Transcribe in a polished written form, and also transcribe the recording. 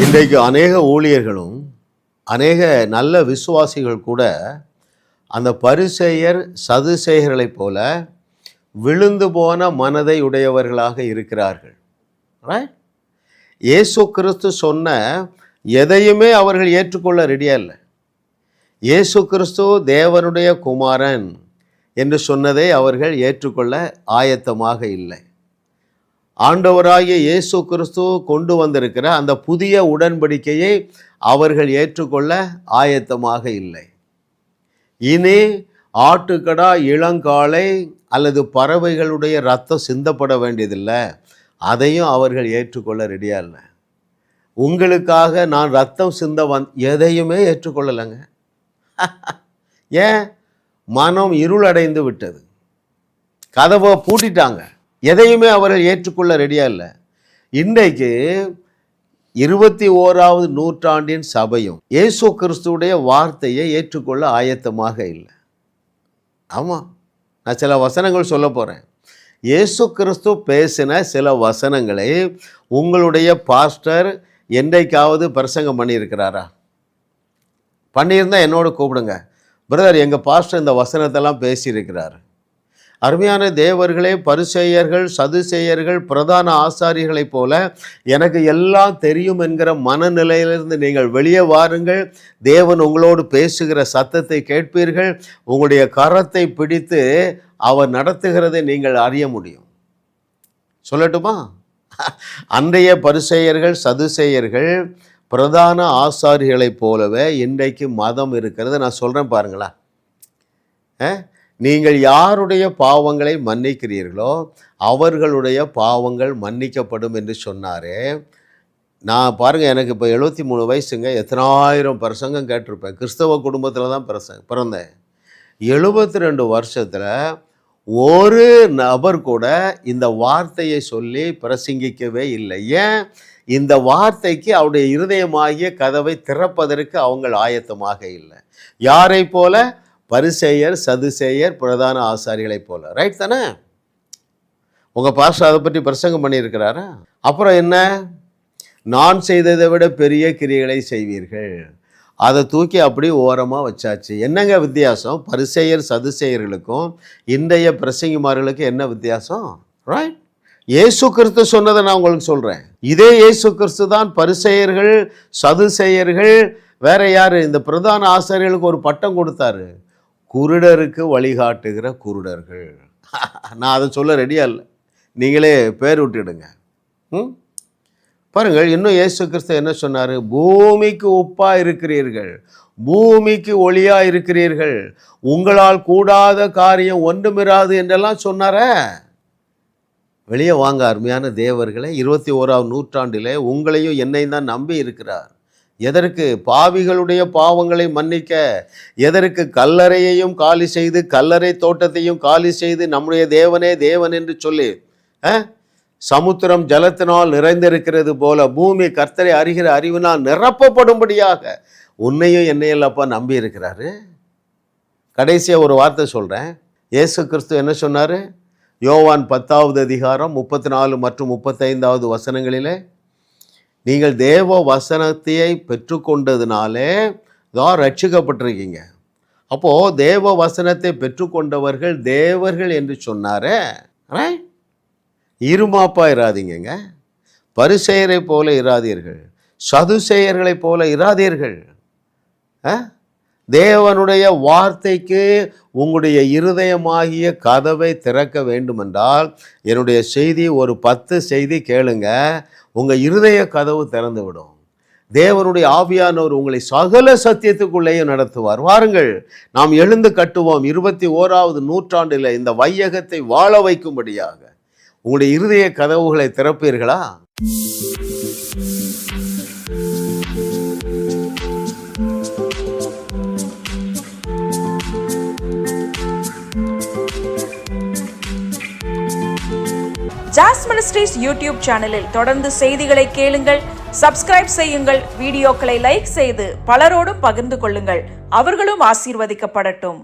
இன்றைக்கு அநேக ஊழியர்களும் அநேக நல்ல விசுவாசிகள் கூட அந்த பரிசேயர் சதுசேயர்களைப் போல விழுந்து போன மனதை உடையவர்களாக இருக்கிறார்கள். இயேசு கிறிஸ்து சொன்ன எதையுமே அவர்கள் ஏற்றுக்கொள்ள ரெடியா இல்லை. இயேசு கிறிஸ்து தேவனுடைய குமாரன் என்று சொன்னதை அவர்கள் ஏற்றுக்கொள்ள ஆயத்தமாக இல்லை. ஆண்டவராகிய இயேசு கிறிஸ்து கொண்டு வந்திருக்கிற அந்த புதிய உடன்படிக்கையை அவர்கள் ஏற்றுக்கொள்ள ஆயத்தமாக இல்லை. இனி ஆட்டுக்கடா, இளங்காளை அல்லது பறவைகளுடைய ரத்தம் சிந்தப்பட வேண்டியதில்லை, அதையும் அவர்கள் ஏற்றுக்கொள்ள ரெடியா இல்லை. உங்களுக்காக நான் ரத்தம் சிந்த எதையுமே ஏற்றுக்கொள்ளலைங்க. ஏன்? மனம் இருளடைந்து விட்டது, கதவை பூட்டிட்டாங்க. எதையுமே அவர்கள் ஏற்றுக்கொள்ள ரெடியா இல்லை. இன்றைக்கு 21வது நூற்றாண்டின் சபையும் இயேசு கிறிஸ்துவுடைய வார்த்தையை ஏற்றுக்கொள்ள ஆயத்தமாக இல்லை. ஆமாம், நான் சில வசனங்கள் சொல்ல போகிறேன். இயேசு கிறிஸ்து பேசின சில வசனங்களை உங்களுடைய பாஸ்டர் என்றைக்காவது பிரசங்கம் பண்ணியிருக்கிறாரா? பண்ணியிருந்தால் என்னோட கூப்பிடுங்க, பிரதர் எங்கள் பாஸ்டர் இந்த வசனத்தெல்லாம் பேசியிருக்கிறார். அருமையான தேவர்களே, பரிசேயர்கள் சதுசேயர்கள் பிரதான ஆசாரியர்களைப் போல எனக்கு எல்லாம் தெரியும் என்கிற மனநிலையிலிருந்து நீங்கள் வெளியே வாருங்கள். தேவன் உங்களோடு பேசுகிற சத்தத்தை கேட்பீர்கள். உங்களுடைய கரத்தை பிடித்து அவர் நடத்துகிறதை நீங்கள் அறிய முடியும். சொல்லட்டுமா? அன்றைய பரிசேயர்கள் சதுசேயர்கள் பிரதான ஆசாரிகளைப் போலவே இன்றைக்கு மதம் இருக்கிறது. நான் சொல்கிறேன் பாருங்களா. நீங்கள் யாருடைய பாவங்களை மன்னிக்கிறீர்களோ அவர்களுடைய பாவங்கள் மன்னிக்கப்படும் என்று சொன்னாரே. நான் பாருங்கள், எனக்கு இப்போ 73 வயசுங்க. எத்தனாயிரம் பிரசங்கம் கேட்டிருப்பேன். கிறிஸ்தவ குடும்பத்தில் தான் பிறந்தேன். 72 வருஷத்தில் ஒரு நபர் கூட இந்த வார்த்தையை சொல்லி பிரசங்கிக்கவே இல்லை. ஏன்? இந்த வார்த்தைக்கு அவருடைய இருதயமாகிய கதவை திறப்பதற்கு அவங்க ஆயத்தமாக இல்லை. யாரை போல? பரிசேயர் சதுசேயர் பிரதான ஆசாரிகளைப் போல. ரைட் தானே? உங்கள் பாஸ்டர் அதை பற்றி பிரசங்கம் பண்ணியிருக்கிறாரா? அப்புறம் என்ன? நான் செய்ததை விட பெரிய கிரியைகளை செய்வீர்கள், அதை தூக்கி அப்படி ஓரமாக வச்சாச்சு. என்னங்க வித்தியாசம்? பரிசேயர் சதுசேயர்களுக்கும் இன்றைய பிரசங்கிமார்களுக்கும் என்ன வித்தியாசம்? ரைட்? இயேசு கிறிஸ்து சொன்னதை நான் உங்களுக்கு சொல்கிறேன். இதே இயேசு கிறிஸ்து தான் பரிசேயர்கள் சதுசேயர்கள் வேற யார், இந்த பிரதான ஆசாரியர்களுக்கு ஒரு பட்டம் கொடுத்தாரு, குருடருக்கு வழிகாட்டுகிற குருடர்கள். நான் அதை சொல்ல ரெடியா இல்லை, நீங்களே பேர் விட்டுடுங்க. பாருங்கள், இன்னும் இயேசு கிறிஸ்து என்ன சொன்னார்? பூமிக்கு உப்பாக இருக்கிறீர்கள், பூமிக்கு ஒளியாக இருக்கிறீர்கள், உங்களால் கூடாத காரியம் ஒன்றுமிராது என்றெல்லாம் சொன்னார. வெளியே வாங்க அருமையான தேவர்களே. 21ஆம் நூற்றாண்டிலே உங்களையும் என்னையும் தான் நம்பி இருக்கிறார். எதற்கு? பாவிகளுடைய பாவங்களை மன்னிக்க. எதற்கு? கல்லறையையும் காலி செய்து கல்லறை தோட்டத்தையும் காலி செய்து நம்முடைய தேவனே தேவன் என்று சொல்லி சமுத்திரம் ஜலத்தினால் நிறைந்திருக்கிறது போல பூமி கர்த்தரை அறிகிற அறிவினால் நிரப்பப்படும்படியாக உன்னையும் என்னையல்லப்பா நம்பி இருக்கிறாரு. கடைசியாக ஒரு வார்த்தை சொல்கிறேன். இயேசு கிறிஸ்து என்ன சொன்னார்? யோவான் 10வது அதிகாரம் 34 மற்றும் 35வது வசனங்களிலே, நீங்கள் தேவ வசனத்தை பெற்றுக்கொண்டதுனாலே தான் ரட்சிக்கப்பட்டிருக்கீங்க. அப்போது தேவ வசனத்தை பெற்றுக்கொண்டவர்கள் தேவர்கள் என்று சொன்னாரே. இருமாப்பா இராதீங்க, பரிசேயரை போல இராதீர்கள், சதுசேயர்களை போல இராதீர்கள். தேவனுடைய வார்த்தைக்கு உங்களுடைய இருதயமாகிய கதவை திறக்க வேண்டுமென்றால் என்னுடைய செய்தி ஒரு 10 செய்தி கேளுங்க, உங்கள் இருதய கதவு திறந்து விடும். தேவனுடைய ஆவியானவர் உங்களை சகல சத்தியத்துக்குள்ளேயும் நடத்துவார். வாருங்கள், நாம் எழுந்து கட்டுவோம். 21வது நூற்றாண்டில் இந்த வையகத்தை வாழ வைக்கும்படியாக உங்களுடைய இருதய கதவுகளை திறப்பீர்களா? ஜாஸ் மினிஸ்ட்ரீஸ் யூடியூப் சேனலில் தொடர்ந்து செய்திகளை கேளுங்கள், சப்ஸ்கிரைப் செய்யுங்கள், வீடியோக்களை லைக் செய்து பலரோடும் பகிர்ந்து கொள்ளுங்கள். அவர்களும் ஆசீர்வதிக்கப்படட்டும்.